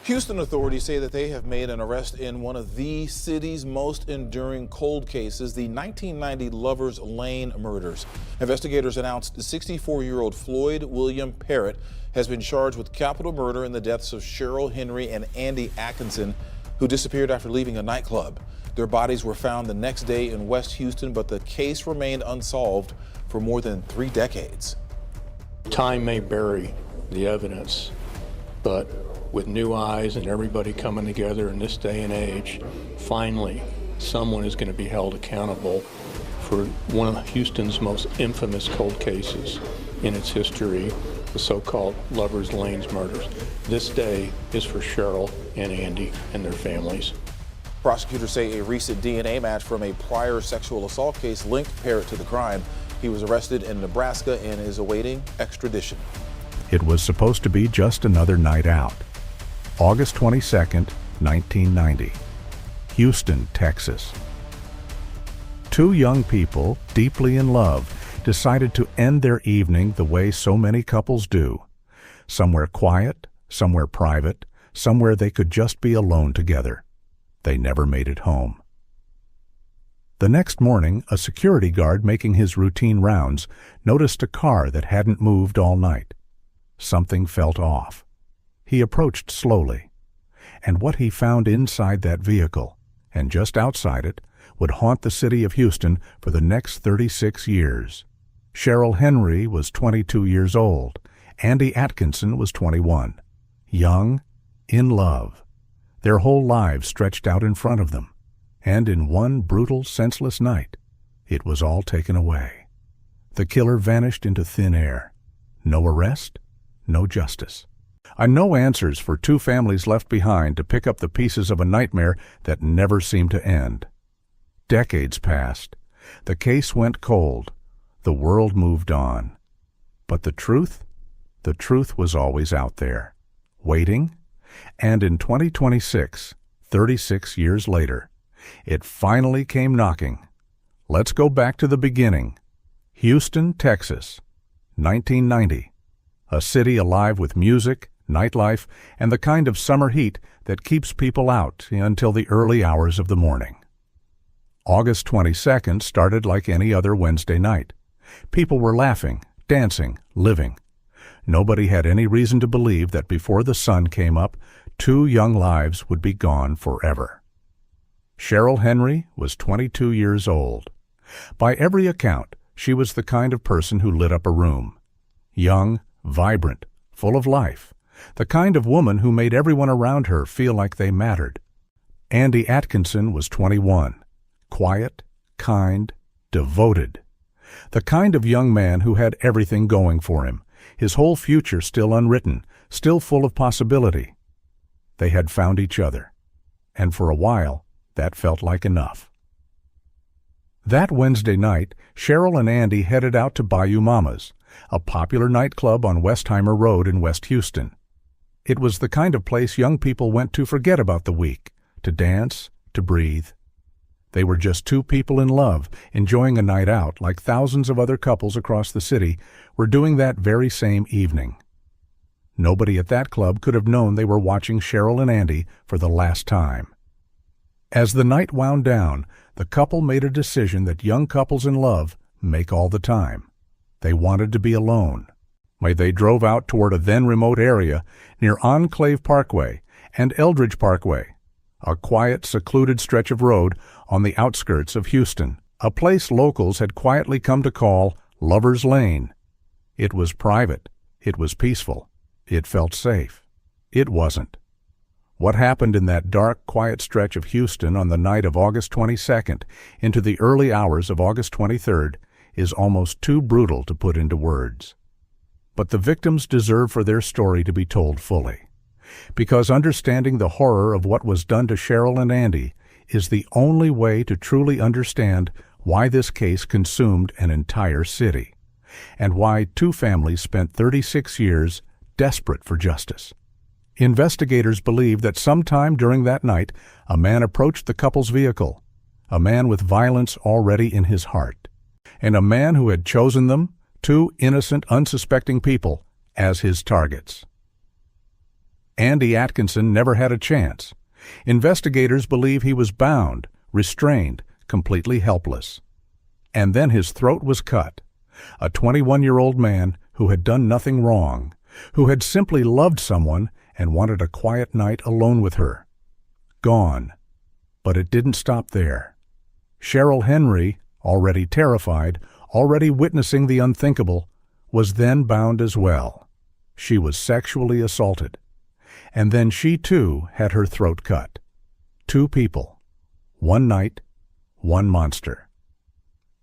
Houston authorities say that they have made an arrest in one of the city's most enduring cold cases, the 1990 Lovers Lane murders. Investigators announced 64-year-old Floyd William Parrott has been charged with capital murder in the deaths of Cheryl Henry and Andy Atkinson, who disappeared after leaving a nightclub. Their bodies were found the next day in West Houston, but the case remained unsolved for more than 3 decades. Time may bury the evidence, but with new eyes and everybody coming together in this day and age, finally someone is going to be held accountable for one of Houston's most infamous cold cases in its history, the so-called Lovers Lane murders. This day is for Cheryl and Andy and their families. Prosecutors say a recent DNA match from a prior sexual assault case linked Parrott to the crime. He was arrested in Nebraska and is awaiting extradition. It was supposed to be just another night out. August 22nd, 1990. Houston, Texas. 2 young people, deeply in love, decided to end their evening the way so many couples do. Somewhere quiet, somewhere private, somewhere they could just be alone together. They never made it home. The next morning, a security guard making his routine rounds noticed a car that hadn't moved all night. Something felt off. He approached slowly, and what he found inside that vehicle, and just outside it, would haunt the city of Houston for the next 36 years. Cheryl Henry was 22 years old. Andy Atkinson was 21. Young, in love. Their whole lives stretched out in front of them. And in one brutal, senseless night, it was all taken away. The killer vanished into thin air. No arrest, no justice. No answers for 2 families left behind to pick up the pieces of a nightmare that never seemed to end. Decades passed. The case went cold. The world moved on. But the truth was always out there, waiting. And in 2026, 36 years later, it finally came knocking. Let's go back to the beginning. Houston, Texas, 1990. A city alive with music, nightlife, and the kind of summer heat that keeps people out until the early hours of the morning. August 22nd started like any other Wednesday night. People were laughing, dancing, living. Nobody had any reason to believe that before the sun came up, 2 young lives would be gone forever. Cheryl Henry was 22 years old. By every account, she was the kind of person who lit up a room. Young, vibrant, full of life. The kind of woman who made everyone around her feel like they mattered. Andy Atkinson was 21. Quiet, kind, devoted. The kind of young man who had everything going for him. His whole future still unwritten, still full of possibility. They had found each other. And for a while, that felt like enough. That Wednesday night, Cheryl and Andy headed out to Bayou Mama's, a popular nightclub on Westheimer Road in West Houston. It was the kind of place young people went to forget about the week, to dance, to breathe. They were just 2 people in love, enjoying a night out like thousands of other couples across the city were doing that very same evening. Nobody at that club could have known they were watching Cheryl and Andy for the last time. As the night wound down, the couple made a decision that young couples in love make all the time. They wanted to be alone. They drove out toward a then-remote area near Enclave Parkway and Eldridge Parkway, a quiet, secluded stretch of road on the outskirts of Houston, a place locals had quietly come to call Lovers Lane. It was private. It was peaceful. It felt safe. It wasn't. What happened in that dark, quiet stretch of Houston on the night of August 22nd into the early hours of August 23rd is almost too brutal to put into words. But the victims deserve for their story to be told fully, because understanding the horror of what was done to Cheryl and Andy is the only way to truly understand why this case consumed an entire city, and why 2 families spent 36 years desperate for justice. Investigators believe that sometime during that night, a man approached the couple's vehicle, a man with violence already in his heart, and a man who had chosen them, 2 innocent, unsuspecting people, as his targets. Andy Atkinson never had a chance. Investigators believe he was bound, restrained, completely helpless. And then his throat was cut. A 21-year-old man who had done nothing wrong, who had simply loved someone and wanted a quiet night alone with her. Gone. But it didn't stop there. Cheryl Henry, already terrified, already witnessing the unthinkable, was then bound as well. She was sexually assaulted. And then she too had her throat cut. 2 people. 1 night, 1 monster.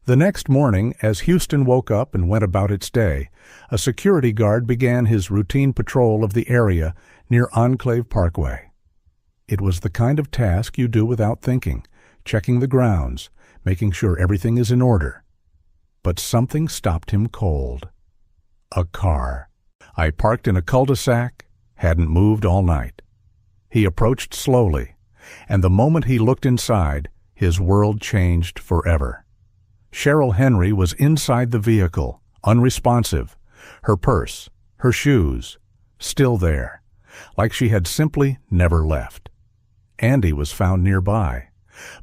The next morning, as Houston woke up and went about its day, a security guard began his routine patrol of the area near Enclave Parkway. It was the kind of task you do without thinking, checking the grounds, making sure everything is in order. But something stopped him cold. A car. I parked in a cul-de-sac, hadn't moved all night. He approached slowly, and the moment he looked inside, his world changed forever. Cheryl Henry was inside the vehicle, unresponsive, her purse, her shoes, still there, like she had simply never left. Andy was found nearby.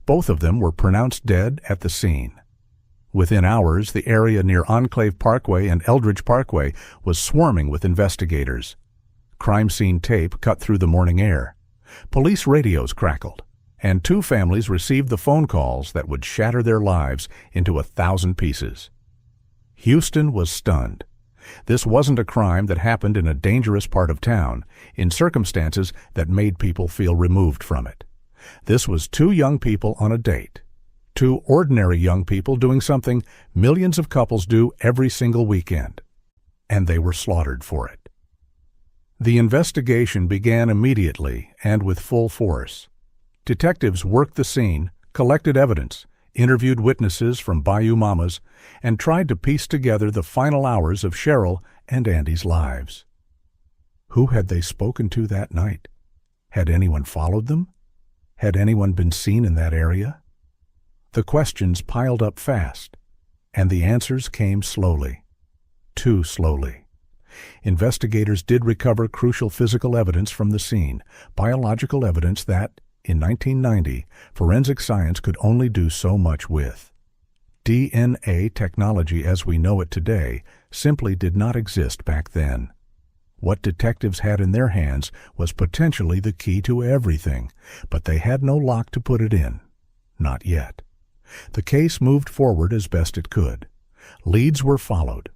Both of them were pronounced dead at the scene. Within hours, the area near Enclave Parkway and Eldridge Parkway was swarming with investigators. Crime scene tape cut through the morning air. Police radios crackled, and 2 families received the phone calls that would shatter their lives into 1,000 pieces. Houston was stunned. This wasn't a crime that happened in a dangerous part of town, in circumstances that made people feel removed from it. This was 2 young people on a date. 2 ordinary young people doing something millions of couples do every single weekend. And they were slaughtered for it. The investigation began immediately and with full force. Detectives worked the scene, collected evidence, interviewed witnesses from Bayou Mamas, and tried to piece together the final hours of Cheryl and Andy's lives. Who had they spoken to that night? Had anyone followed them? Had anyone been seen in that area? The questions piled up fast, and the answers came slowly. Too slowly. Investigators did recover crucial physical evidence from the scene, biological evidence that, in 1990, forensic science could only do so much with. DNA technology as we know it today simply did not exist back then. What detectives had in their hands was potentially the key to everything, but they had no lock to put it in. Not yet. The case moved forward as best it could. Leads were followed.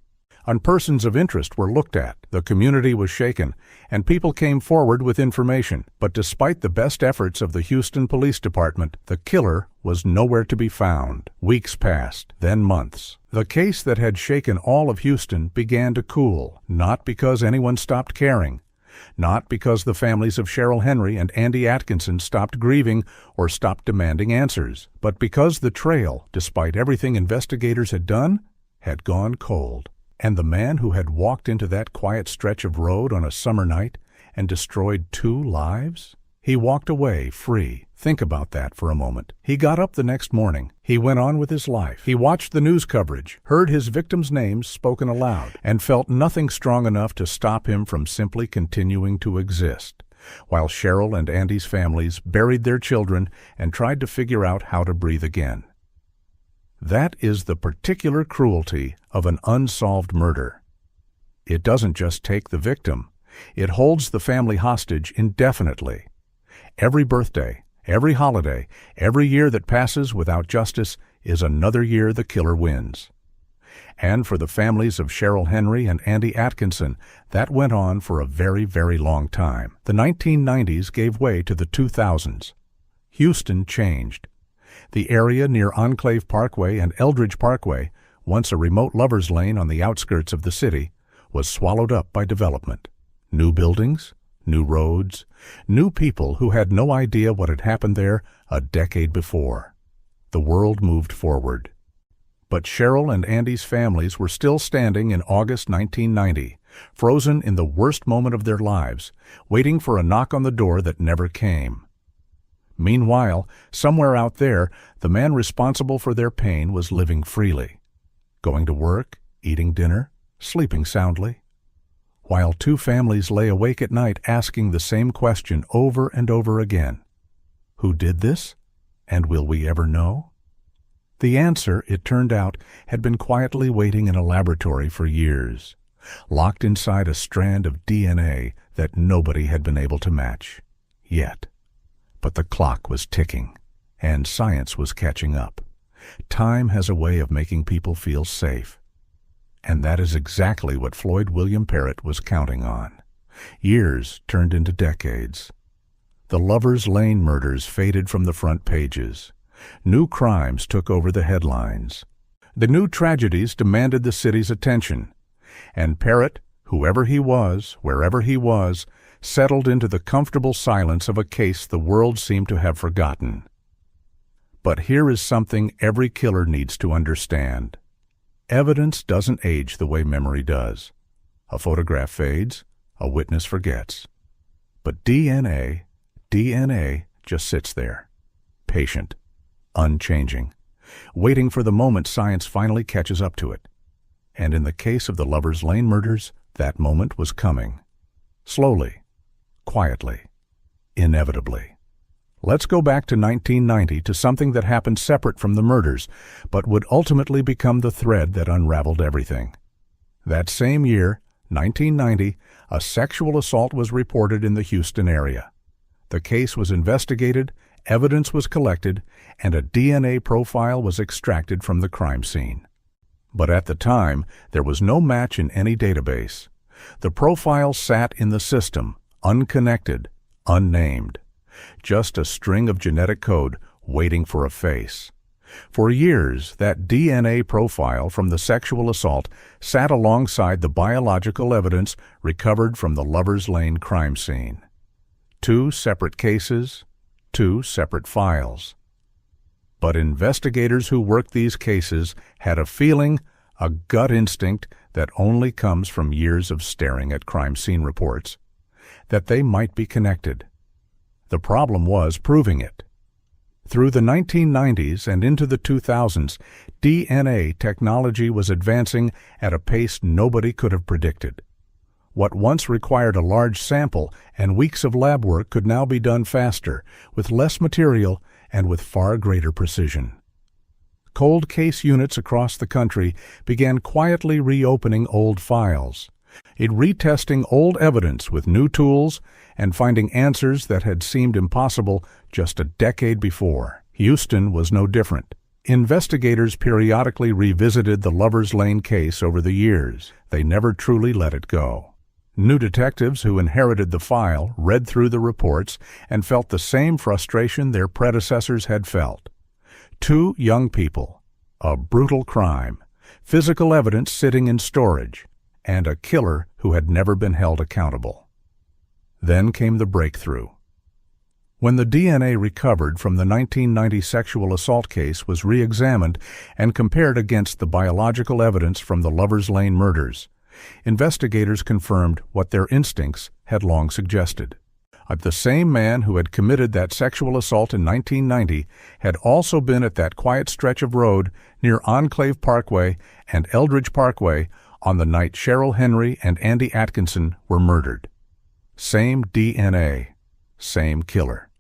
On persons of interest were looked at, the community was shaken, and people came forward with information. But despite the best efforts of the Houston Police Department, the killer was nowhere to be found. Weeks passed, then months. The case that had shaken all of Houston began to cool, not because anyone stopped caring, not because the families of Cheryl Henry and Andy Atkinson stopped grieving or stopped demanding answers, but because the trail, despite everything investigators had done, had gone cold. And the man who had walked into that quiet stretch of road on a summer night and destroyed 2 lives? He walked away free. Think about that for a moment. He got up the next morning. He went on with his life. He watched the news coverage, heard his victims' names spoken aloud, and felt nothing strong enough to stop him from simply continuing to exist, while Cheryl and Andy's families buried their children and tried to figure out how to breathe again. That is the particular cruelty of an unsolved murder. It doesn't just take the victim. It holds the family hostage indefinitely. Every birthday, every holiday, every year that passes without justice is another year the killer wins. And for the families of Cheryl Henry and Andy Atkinson, that went on for a very, very long time. The 1990s gave way to the 2000s. Houston changed. The area near Enclave Parkway and Eldridge Parkway, once a remote lover's lane on the outskirts of the city, was swallowed up by development. New buildings, new roads, new people who had no idea what had happened there a decade before. The world moved forward. But Cheryl and Andy's families were still standing in August 1990, frozen in the worst moment of their lives, waiting for a knock on the door that never came. Meanwhile, somewhere out there, the man responsible for their pain was living freely, going to work, eating dinner, sleeping soundly. while two families lay awake at night asking the same question over and over again. Who did this? And will we ever know? The answer, it turned out, had been quietly waiting in a laboratory for years, locked inside a strand of DNA that nobody had been able to match, yet. But the clock was ticking, and science was catching up. Time has a way of making people feel safe. And that is exactly what Floyd William Parrott was counting on. Years turned into decades. The Lovers Lane murders faded from the front pages. New crimes took over the headlines. The new tragedies demanded the city's attention. And Parrott, whoever he was, wherever he was, settled into the comfortable silence of a case the world seemed to have forgotten. But here is something every killer needs to understand. Evidence doesn't age the way memory does. A photograph fades, a witness forgets. But DNA just sits there, patient, unchanging, waiting for the moment science finally catches up to it. And in the case of the Lovers Lane murders, that moment was coming. Slowly, quietly, inevitably. Let's go back to 1990 to something that happened separate from the murders, but would ultimately become the thread that unraveled everything. That same year, 1990, a sexual assault was reported in the Houston area. The case was investigated, evidence was collected, and a DNA profile was extracted from the crime scene. But at the time, there was no match in any database. The profile sat in the system, unconnected, unnamed. Just a string of genetic code waiting for a face. For years, that DNA profile from the sexual assault sat alongside the biological evidence recovered from the Lovers Lane crime scene. Two separate cases, two separate files. But investigators who worked these cases had a feeling, a gut instinct that only comes from years of staring at crime scene reports, that they might be connected. The problem was proving it. Through the 1990s and into the 2000s, DNA technology was advancing at a pace nobody could have predicted. What once required a large sample and weeks of lab work could now be done faster, with less material and with far greater precision. Cold case units across the country began quietly reopening old files, retesting old evidence with new tools, and finding answers that had seemed impossible just a decade before. Houston was no different. Investigators periodically revisited the Lovers Lane case over the years. They never truly let it go. New detectives who inherited the file read through the reports and felt the same frustration their predecessors had felt. Two young people, a brutal crime, physical evidence sitting in storage, and a killer who had never been held accountable. Then came the breakthrough. When the DNA recovered from the 1990 sexual assault case was re-examined and compared against the biological evidence from the Lovers Lane murders, investigators confirmed what their instincts had long suggested. The same man who had committed that sexual assault in 1990 had also been at that quiet stretch of road near Enclave Parkway and Eldridge Parkway on the night Cheryl Henry and Andy Atkinson were murdered. Same DNA, same killer.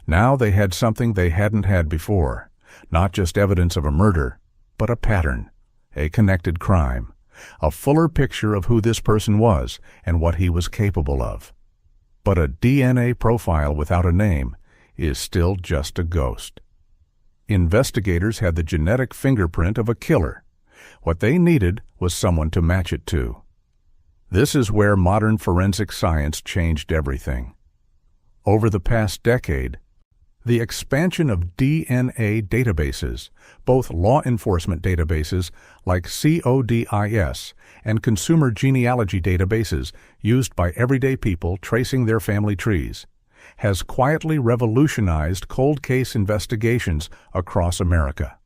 Now they had something they hadn't had before, not just evidence of a murder, but a pattern, a connected crime, a fuller picture of who this person was and what he was capable of. But a DNA profile without a name is still just a ghost. Investigators had the genetic fingerprint of a killer. What they needed was someone to match it to. This is where modern forensic science changed everything. Over the past decade, the expansion of DNA databases, both law enforcement databases like CODIS and consumer genealogy databases used by everyday people tracing their family trees, has quietly revolutionized cold case investigations across America.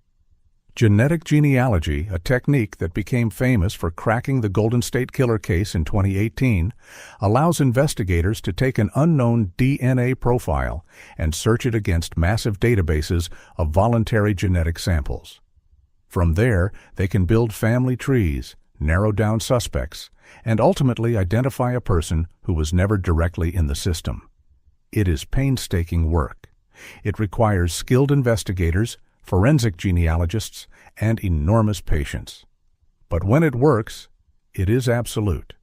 Genetic genealogy, a technique that became famous for cracking the Golden State Killer case in 2018, allows investigators to take an unknown DNA profile and search it against massive databases of voluntary genetic samples. From there, they can build family trees, narrow down suspects, and ultimately identify a person who was never directly in the system. It is painstaking work. It requires skilled investigators, forensic genealogists, and enormous patience. But when it works, it is absolute.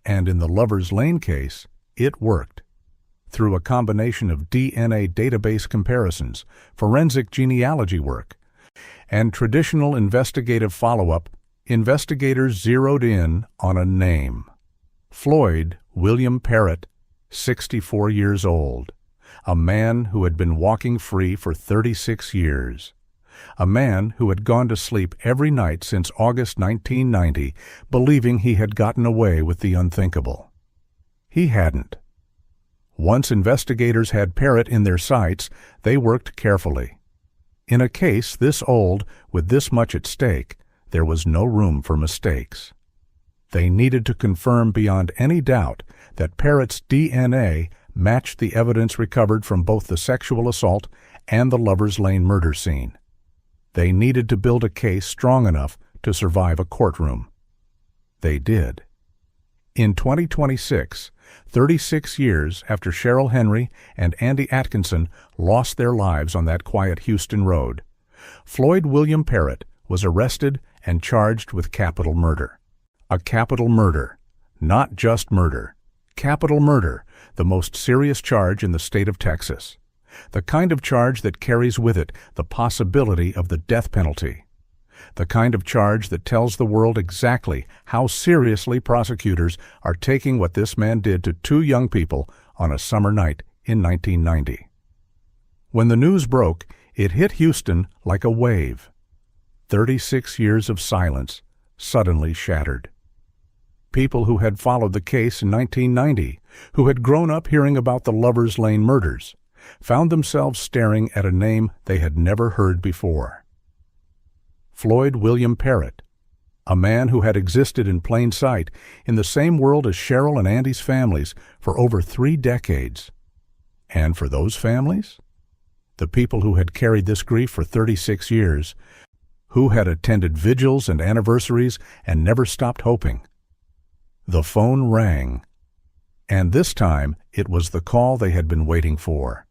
And in the Lover's Lane case, it worked. Through a combination of DNA database comparisons, forensic genealogy work, and traditional investigative follow-up, investigators zeroed in on a name. Floyd William Parrott, 64 years old. A man who had been walking free for 36 years. A man who had gone to sleep every night since August 1990, believing he had gotten away with the unthinkable. He hadn't. Once investigators had Parrott in their sights, they worked carefully. In a case this old, with this much at stake, there was no room for mistakes. They needed to confirm beyond any doubt that Parrott's DNA matched the evidence recovered from both the sexual assault and the Lover's Lane murder scene. They needed to build a case strong enough to survive a courtroom. They did. In 2026, 36 years after Cheryl Henry and Andy Atkinson lost their lives on that quiet Houston road, Floyd William Parrott was arrested and charged with capital murder. A capital murder, not just murder. Capital murder, the most serious charge in the state of Texas. The kind of charge that carries with it the possibility of the death penalty. The kind of charge that tells the world exactly how seriously prosecutors are taking what this man did to two young people on a summer night in 1990. When the news broke, it hit Houston like a wave. 36 years of silence suddenly shattered. People who had followed the case in 1990, who had grown up hearing about the Lover's Lane murders, found themselves staring at a name they had never heard before. Floyd William Parrott, a man who had existed in plain sight in the same world as Cheryl and Andy's families for over 3 decades. And for those families, the people who had carried this grief for 36 years, who had attended vigils and anniversaries and never stopped hoping. The phone rang, and this time it was the call they had been waiting for.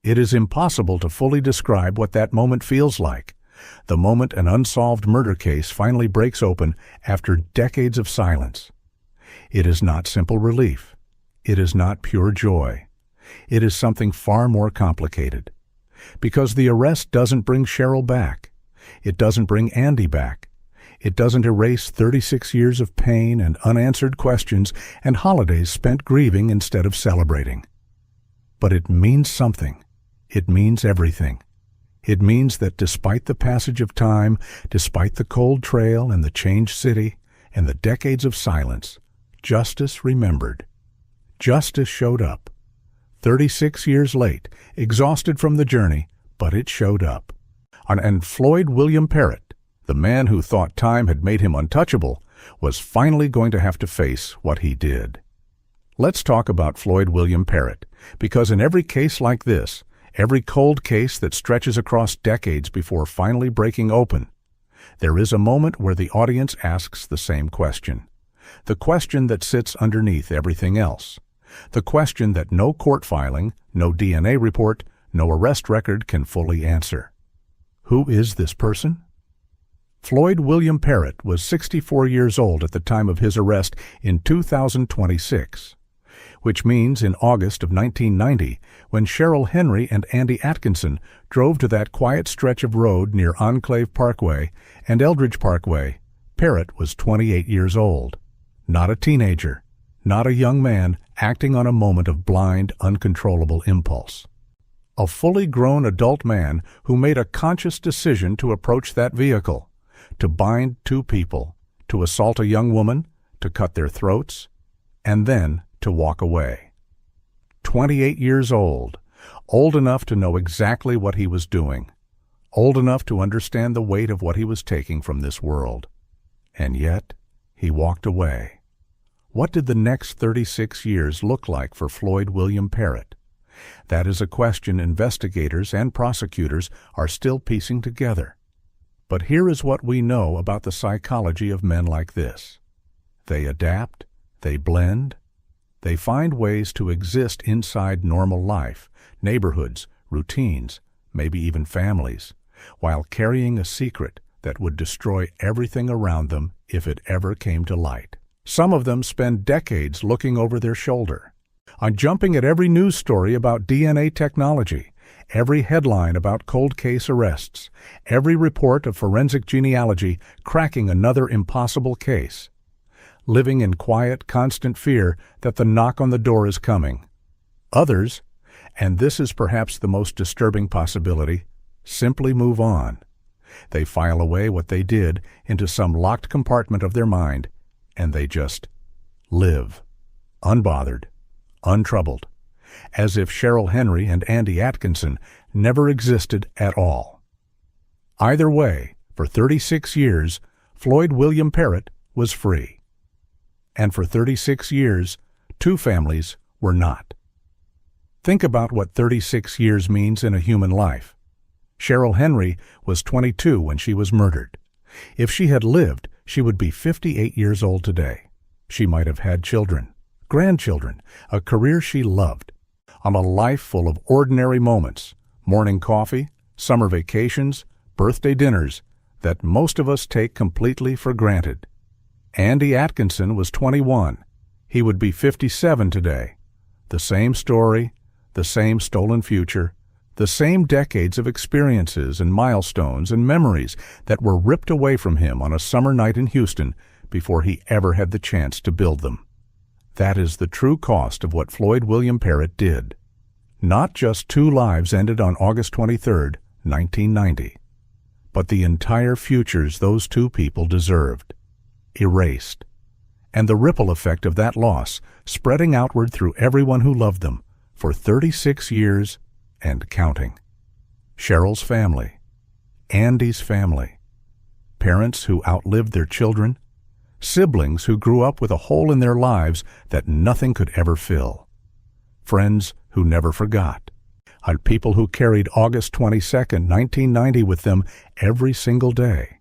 It is impossible to fully describe what that moment feels like, the moment an unsolved murder case finally breaks open after decades of silence. It is not simple relief. It is not pure joy. It is something far more complicated. Because the arrest doesn't bring Cheryl back. It doesn't bring Andy back. It doesn't erase 36 years of pain and unanswered questions and holidays spent grieving instead of celebrating. But it means something. It means everything. It means that despite the passage of time, despite the cold trail and the changed city and the decades of silence, justice remembered. Justice showed up. 36 years late, exhausted from the journey, but it showed up. And Floyd William Parrott, the man who thought time had made him untouchable, was finally going to have to face what he did. Let's talk about Floyd William Parrott, because in every case like this, every cold case that stretches across decades before finally breaking open, there is a moment where the audience asks the same question. The question that sits underneath everything else. The question that no court filing, no DNA report, no arrest record can fully answer. Who is this person? Floyd William Parrott was 64 years old at the time of his arrest in 2026, which means in August of 1990, when Cheryl Henry and Andy Atkinson drove to that quiet stretch of road near Enclave Parkway and Eldridge Parkway, Parrott was 28 years old. Not a teenager, not a young man acting on a moment of blind, uncontrollable impulse. A fully grown adult man who made a conscious decision to approach that vehicle, to bind two people, to assault a young woman, to cut their throats, and then to walk away. 28 years old enough to know exactly what he was doing, old enough to understand the weight of what he was taking from this world. And yet, he walked away. What did the next 36 years look like for Floyd William Parrott? That is a question investigators and prosecutors are still piecing together. But here is what we know about the psychology of men like this. They adapt, they blend, they find ways to exist inside normal life, neighborhoods, routines, maybe even families, while carrying a secret that would destroy everything around them if it ever came to light. Some of them spend decades looking over their shoulder, on jumping at every news story about DNA technology, every headline about cold case arrests, every report of forensic genealogy cracking another impossible case, living in quiet, constant fear that the knock on the door is coming. Others, and this is perhaps the most disturbing possibility, simply move on. They file away what they did into some locked compartment of their mind, and they just live, unbothered, untroubled, as if Cheryl Henry and Andy Atkinson never existed at all. Either way, for 36 years, Floyd William Parrott was free. And for 36 years, two families were not. Think about what 36 years means in a human life. Cheryl Henry was 22 when she was murdered. If she had lived, she would be 58 years old today. She might have had children, grandchildren, a career she loved, on a life full of ordinary moments, morning coffee, summer vacations, birthday dinners that most of us take completely for granted. Andy Atkinson was 21. He would be 57 today. The same story, the same stolen future, the same decades of experiences and milestones and memories that were ripped away from him on a summer night in Houston before he ever had the chance to build them. That is the true cost of what Floyd William Parrott did. Not just two lives ended on August 23, 1990, but the entire futures those two people deserved, erased, and the ripple effect of that loss spreading outward through everyone who loved them for 36 years and counting. Cheryl's family, Andy's family, parents who outlived their children, siblings who grew up with a hole in their lives that nothing could ever fill, friends who never forgot, and people who carried August 22, 1990 with them every single day.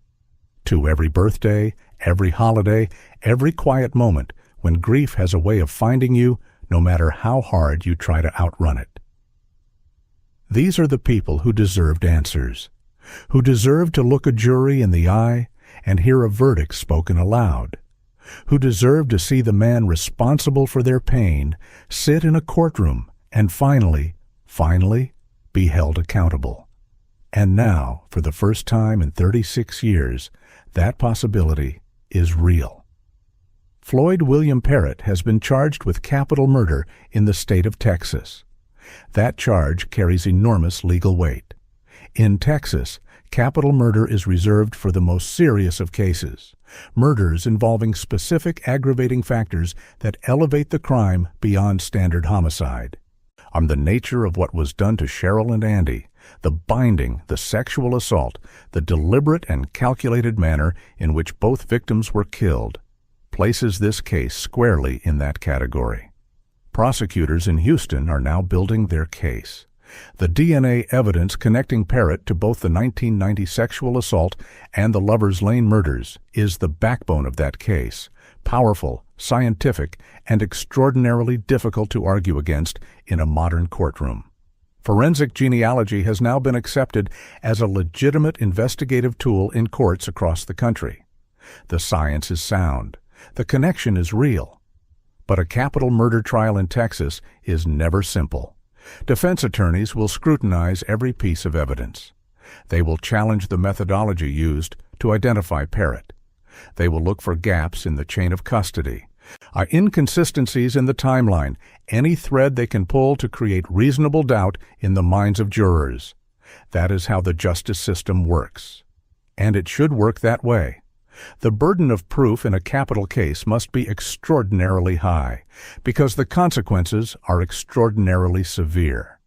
To every birthday, every holiday, every quiet moment when grief has a way of finding you no matter how hard you try to outrun it. These are the people who deserved answers, who deserved to look a jury in the eye and hear a verdict spoken aloud, who deserved to see the man responsible for their pain sit in a courtroom and finally be held accountable. And now, for the first time in 36 years, that possibility is real. Floyd William Parrott has been charged with capital murder in the state of Texas. That charge carries enormous legal weight. In Texas, capital murder is reserved for the most serious of cases, murders involving specific aggravating factors that elevate the crime beyond standard homicide. On the nature of what was done to Cheryl and Andy, the binding, the sexual assault, the deliberate and calculated manner in which both victims were killed, places this case squarely in that category. Prosecutors in Houston are now building their case. The DNA evidence connecting Parrott to both the 1990 sexual assault and the Lovers Lane murders is the backbone of that case, powerful, scientific, and extraordinarily difficult to argue against in a modern courtroom. Forensic genealogy has now been accepted as a legitimate investigative tool in courts across the country. The science is sound. The connection is real. But a capital murder trial in Texas is never simple. Defense attorneys will scrutinize every piece of evidence. They will challenge the methodology used to identify Parrott. They will look for gaps in the chain of custody, inconsistencies in the timeline, any thread they can pull to create reasonable doubt in the minds of jurors. That is how the justice system works. And it should work that way. The burden of proof in a capital case must be extraordinarily high, because the consequences are extraordinarily severe.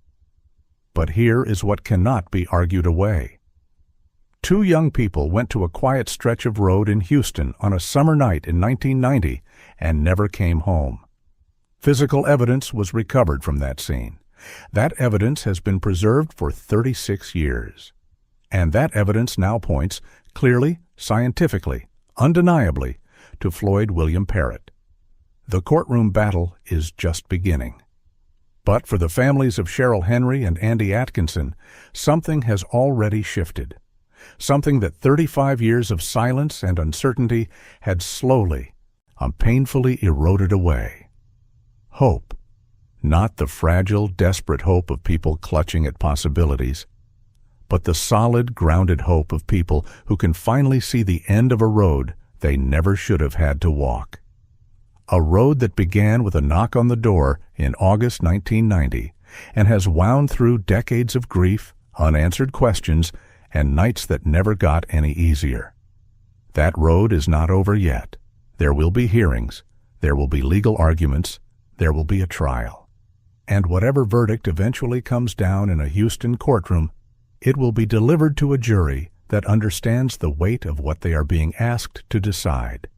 But here is what cannot be argued away. Two young people went to a quiet stretch of road in Houston on a summer night in 1990 and never came home. Physical evidence was recovered from that scene. That evidence has been preserved for 36 years. And that evidence now points, clearly, scientifically, undeniably, to Floyd William Parrott. The courtroom battle is just beginning. But for the families of Cheryl Henry and Andy Atkinson, something has already shifted. Something that 35 years of silence and uncertainty had slowly, painfully eroded away. Hope. Not the fragile, desperate hope of people clutching at possibilities, but the solid, grounded hope of people who can finally see the end of a road they never should have had to walk. A road that began with a knock on the door in August 1990 and has wound through decades of grief, unanswered questions, and nights that never got any easier. That road is not over yet. There will be hearings, there will be legal arguments, there will be a trial. And whatever verdict eventually comes down in a Houston courtroom, it will be delivered to a jury that understands the weight of what they are being asked to decide.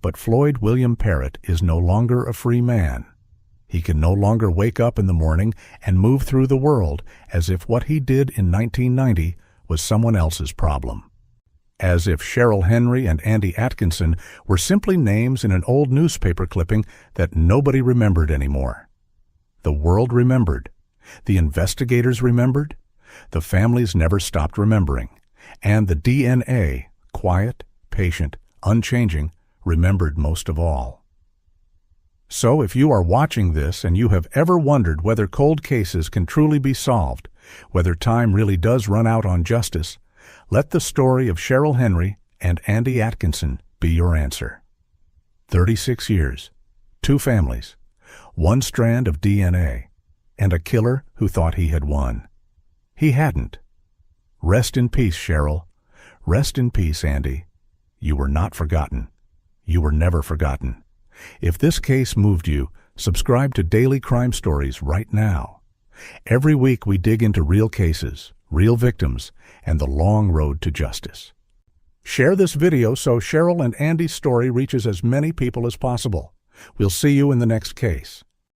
But Floyd William Parrott is no longer a free man. He can no longer wake up in the morning and move through the world as if what he did in 1990 was someone else's problem. As if Cheryl Henry and Andy Atkinson were simply names in an old newspaper clipping that nobody remembered anymore. The world remembered. The investigators remembered. The families never stopped remembering. And the DNA, quiet, patient, unchanging, remembered most of all. So if you are watching this and you have ever wondered whether cold cases can truly be solved, whether time really does run out on justice, let the story of Cheryl Henry and Andy Atkinson be your answer. 36 years, 2 families, 1 strand of DNA, and a killer who thought he had won. He hadn't. Rest in peace, Cheryl. Rest in peace, Andy. You were not forgotten. You were never forgotten. If this case moved you, subscribe to Daily Crime Stories right now. Every week we dig into real cases, real victims, and the long road to justice. Share this video so Cheryl and Andy's story reaches as many people as possible. We'll see you in the next case.